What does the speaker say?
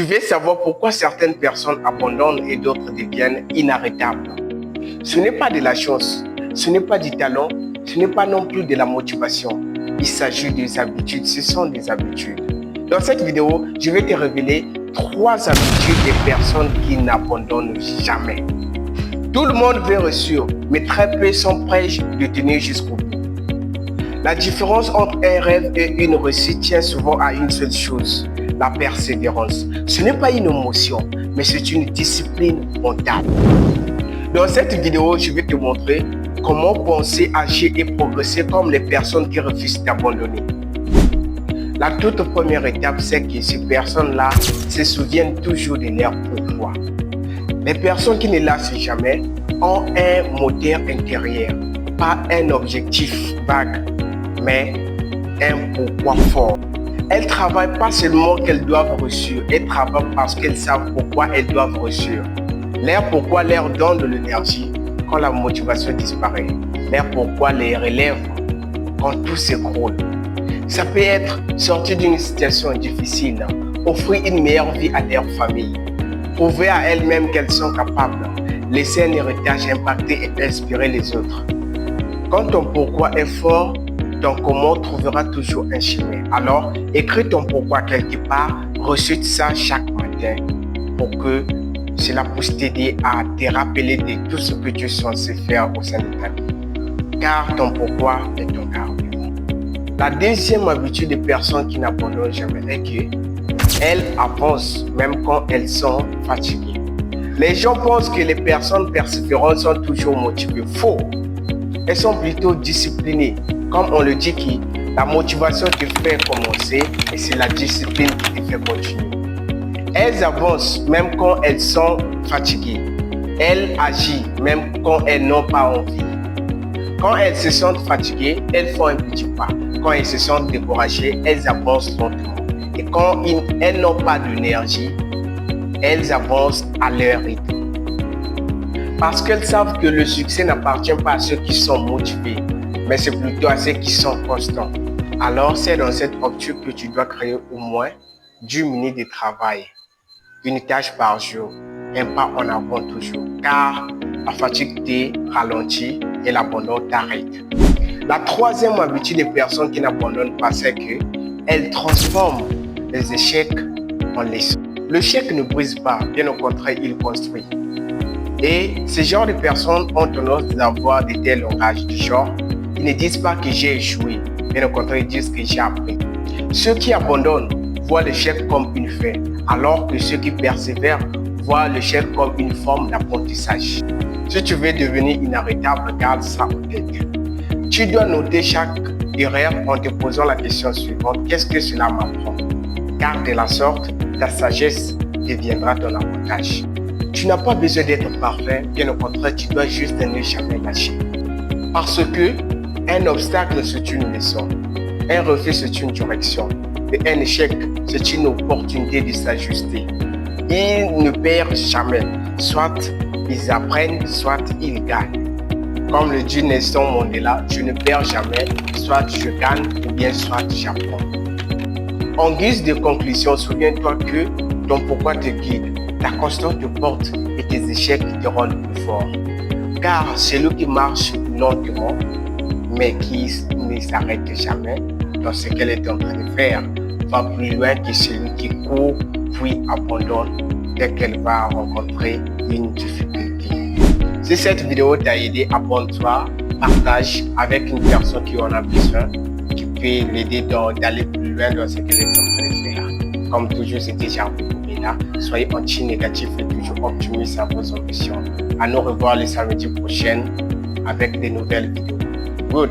Tu veux savoir pourquoi certaines personnes abandonnent et d'autres deviennent inarrêtables. Ce n'est pas de la chance, ce n'est pas du talent, ce n'est pas non plus de la motivation. Il s'agit des habitudes, ce sont des habitudes. Dans cette vidéo, je vais te révéler 3 habitudes des personnes qui n'abandonnent jamais. Tout le monde veut réussir, mais très peu sont prêts de tenir jusqu'au bout. La différence entre un rêve et une réussite tient souvent à une seule chose, la persévérance. Ce n'est pas une émotion, mais c'est une discipline mentale. Dans cette vidéo, je vais te montrer comment penser, agir et progresser comme les personnes qui refusent d'abandonner. La toute première étape, c'est que ces personnes-là se souviennent toujours de leur pourquoi. Les personnes qui ne lâchent jamais ont un moteur intérieur, pas un objectif vague, mais un pourquoi fort. Elles ne travaillent pas seulement qu'elles doivent réussir, elles travaillent parce qu'elles savent pourquoi elles doivent réussir. Leur pourquoi leur donne de l'énergie quand la motivation disparaît. Leur pourquoi les relève quand tout s'écroule. Ça peut être sortir d'une situation difficile, offrir une meilleure vie à leur famille, prouver à elles-mêmes qu'elles sont capables, laisser un héritage impacter et inspirer les autres. Quand ton pourquoi est fort, ton comment trouvera toujours un chemin. Alors, écris ton pourquoi quelque part, recite ça chaque matin pour que cela puisse t'aider à te rappeler de tout ce que tu es censé faire au sein de ta vie. Car ton pourquoi est ton carburant. La deuxième habitude des personnes qui n'abandonnent jamais est qu'elles avancent même quand elles sont fatiguées. Les gens pensent que les personnes persévérantes sont toujours motivées. Faux! Elles sont plutôt disciplinées. Comme on le dit, la motivation te fait commencer et c'est la discipline qui te fait continuer. Elles avancent même quand elles sont fatiguées. Elles agissent même quand elles n'ont pas envie. Quand elles se sentent fatiguées, elles font un petit pas. Quand elles se sentent découragées, elles avancent lentement. Et quand elles n'ont pas d'énergie, elles avancent à leur rythme. Parce qu'elles savent que le succès n'appartient pas à ceux qui sont motivés, mais c'est plutôt à ceux qui sont constants. Alors, c'est dans cette optique que tu dois créer au moins 10 minutes de travail, une tâche par jour, un pas en avant toujours, car la fatigue te ralentit et l'abandon t'arrête. La troisième habitude des personnes qui n'abandonnent pas, c'est qu'elles transforment les échecs en leçons. L'échec ne brise pas, bien au contraire, il construit. Et ce genre de personnes ont tendance d'avoir des tels langages du genre. Ils ne disent pas que j'ai échoué, mais au contraire, ils disent que j'ai appris. Ceux qui abandonnent voient l'échec comme une fin, alors que ceux qui persévèrent voient l'échec comme une forme d'apprentissage. Si tu veux devenir inarrêtable, garde ça en tête. Tu dois noter chaque erreur en te posant la question suivante: qu'est-ce que cela m'apprend? Car de la sorte, ta sagesse deviendra ton avantage. Tu n'as pas besoin d'être parfait, bien au contraire, tu dois juste ne jamais lâcher. Parce que un obstacle, c'est une leçon. Un refus, c'est une direction. Et un échec, c'est une opportunité de s'ajuster. Ils ne perdent jamais. Soit ils apprennent, soit ils gagnent. Comme le dit Nelson Mandela, je ne perds jamais. Soit je gagne, ou bien soit j'apprends. En guise de conclusion, souviens-toi que ton pourquoi te guide. Ta constance te porte et tes échecs te rendent plus fort. Car celui qui marche lentement, mais qui ne s'arrête jamais dans ce qu'elle est en train de faire, va plus loin que celui qui court puis abandonne dès qu'elle va rencontrer une difficulté. Si cette vidéo t'a aidé, abonne-toi, partage avec une personne qui en a besoin, qui peut l'aider d'aller plus loin dans ce qu'elle est en train de faire. Comme toujours, c'était Jean-Pierre. Soyez anti-négatif et toujours optimistes à vos ambitions. À nous revoir le samedi prochain avec de nouvelles vidéos. Good.